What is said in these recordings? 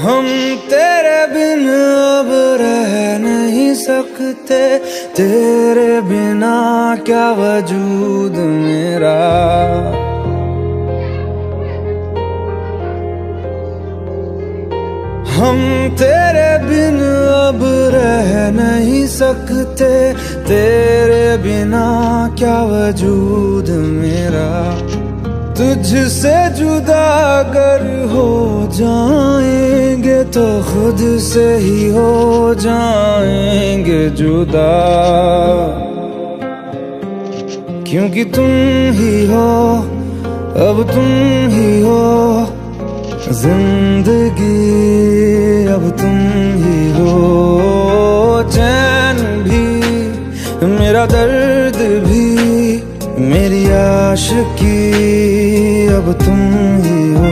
हम तेरे बिन अब रह नहीं सकते, तेरे बिना क्या वजूद मेरा। हम तेरे बिन अब रह नहीं सकते, तेरे बिना क्या वजूद मेरा। तुझसे जुदा अगर हो जाएंगे तो खुद से ही हो जाएंगे जुदा, क्योंकि तुम ही हो, अब तुम ही हो जिंदगी, अब तुम ही हो। चैन भी मेरा दर्द भी मेरी आशिकी, अब तुम ही हो।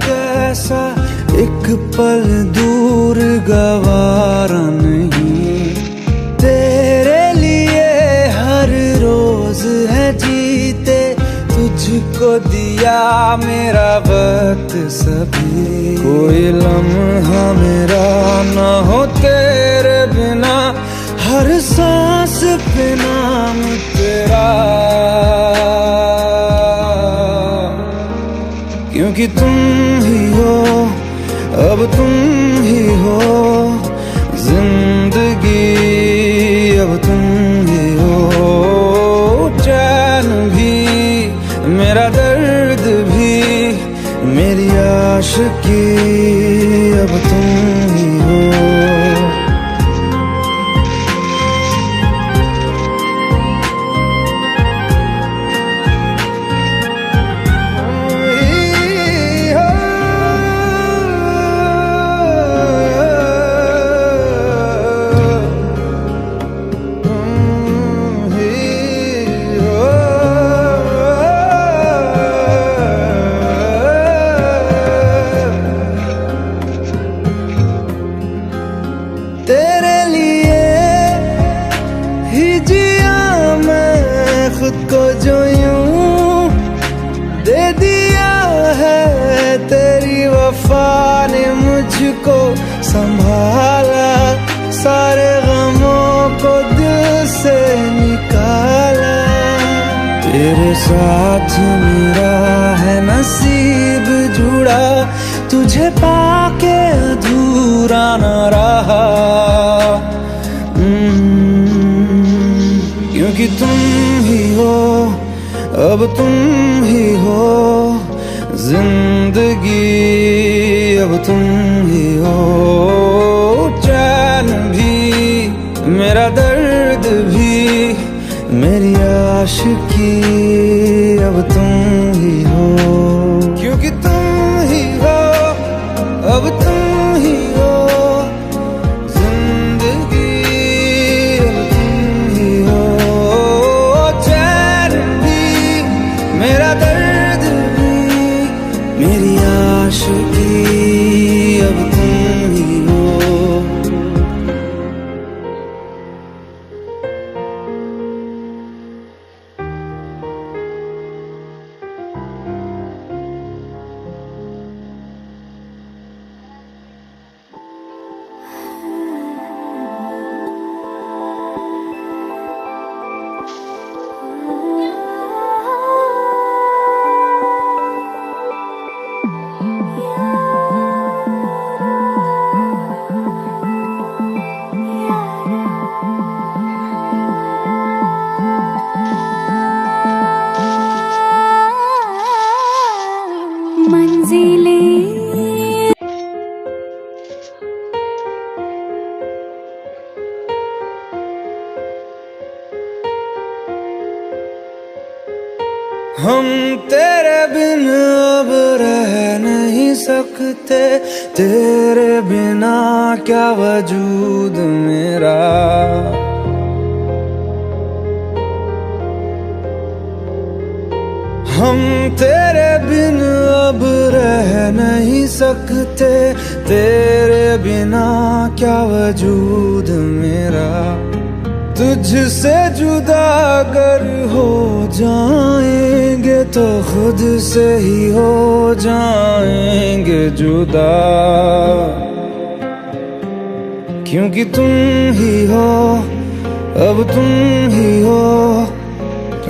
कैसा एक पल दूर गवारा नहीं, तेरे लिए हर रोज है जीते, तुझको दिया मेरा वक्त सभी। कोई लम्हा मेरा ना हो तेरे बिना, हर सांस पे नाम तेरा, क्योंकि तुम ही हो, अब तुम ही हो जिंदगी, अब तुम ही हो। चैन भी मेरा दर्द भी मेरी आशिकी, अब तुम ही हो। तेरे लिए ही जिया मैं खुद को, जो यूं दे दिया है तेरी वफा ने मुझको संभाला, सारे गमों को दिल से निकाला। तेरे साथ मेरा है नसीब जुड़ा, तुझे पाके अधूरा न रहा, क्योंकि तुम ही हो, अब तुम ही हो जिंदगी, अब तुम ही हो। चैन भी मेरा दर्द भी मेरी आशिकी, अब तुम ही हो, क्योंकि तुम ही हो, अब तुम ही हो जिंदगी, अब तुम ही हो। चैन भी मेरा दर्द भी मेरी आशिकी, अब तुम ही हो। हम तेरे बिन अब रह नहीं सकते, तेरे बिना क्या वजूद मेरा। हम तेरे बिन अब रह नहीं सकते, तेरे बिना क्या वजूद मेरा। तुझसे जुदा अगर हो जाएंगे तो खुद से ही हो जाएंगे जुदा, क्योंकि तुम ही हो, अब तुम ही हो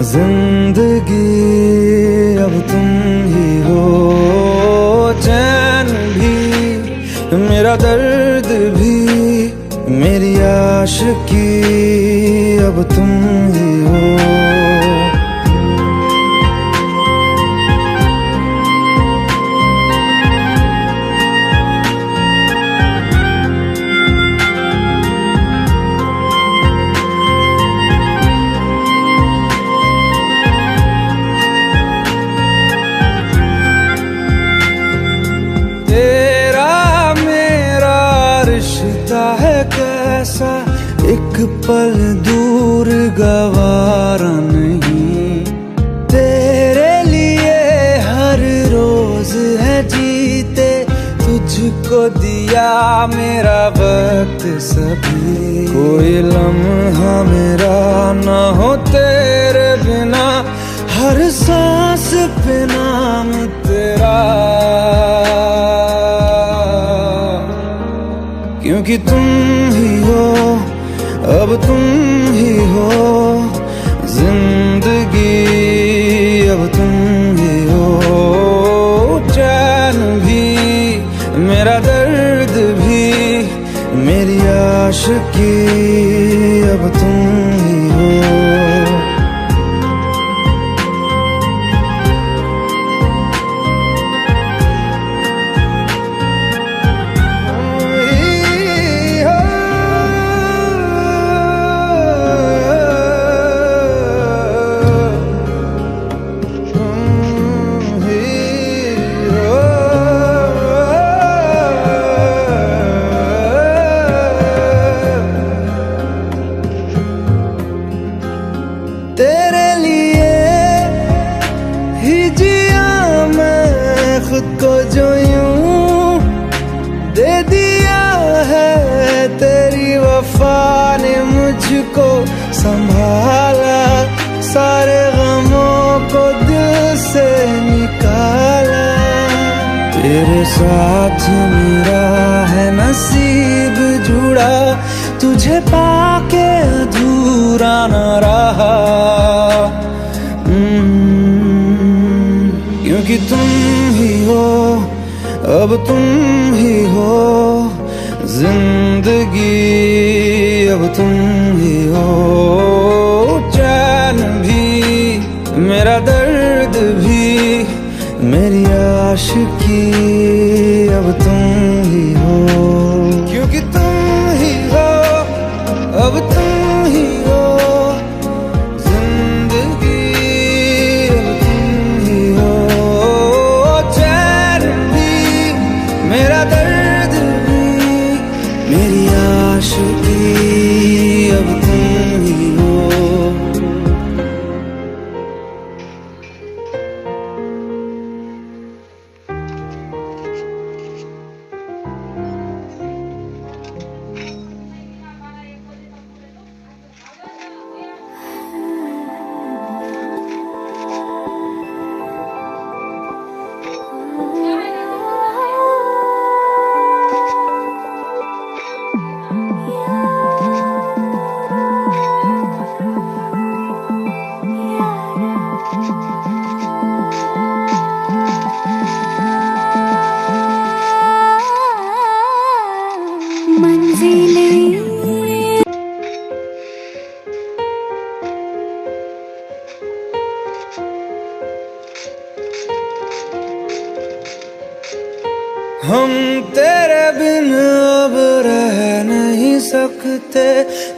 जिंदगी, अब तुम ही हो। चैन भी मेरा दर्द भी मेरी आशिकी, अब तुम ही हो। है कैसा एक पल दूर गवारा नहीं, तेरे लिए हर रोज है जीते, तुझको दिया मेरा वक्त सभी। कोई लम्हा मेरा ना हो तेरे बिना, हर सांस पे नाम तेरा, क्योंकि तुम ही हो, अब तुम ही हो जिंदगी, अब तुम ही हो। चैन भी मेरा दर्द भी मेरी आशिकी, अब तुम ही हो। तेरे लिए ही जिया मैं खुद को, जो यूं दे दिया है तेरी वफा ने मुझको संभाला, सारे गमों को दिल से निकाला। तेरे साथ मेरा है नसीब जुड़ा, तुझे पाके अधूरा न रहा, क्योंकि तुम ही हो, अब तुम ही हो जिंदगी, अब तुम ही हो। चैन भी मेरा दर्द भी मेरी आशिकी, अब तुम ही हो, क्योंकि तुम ही हो, अब तुम ही हो जिंदगी, अब तुम ही हो। चैन भी मेरा दर्द भी मेरी आशिकी, अब तुम ही हो। हम तेरे बिन अब रह नहीं सकते,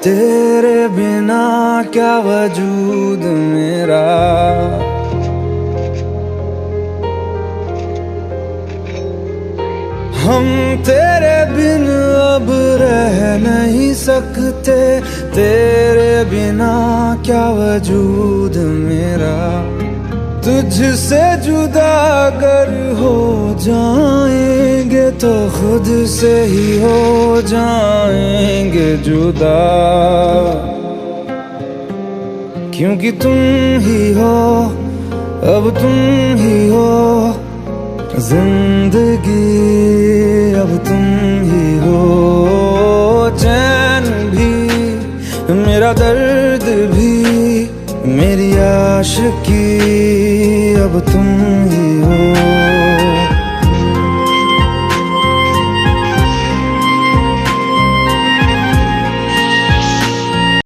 तेरे बिना क्या वजूद मेरा। हम तेरे बिन अब रह नहीं सकते, तेरे बिना क्या वजूद मेरा। तुझसे जुदा अगर हो जाएंगे तो खुद से ही हो जाएंगे जुदा, क्योंकि तुम ही हो, अब तुम ही हो जिंदगी, अब तुम ही हो। चैन भी, मेरा दर्द भी, मेरी आशिकी, अब तुम ही हो।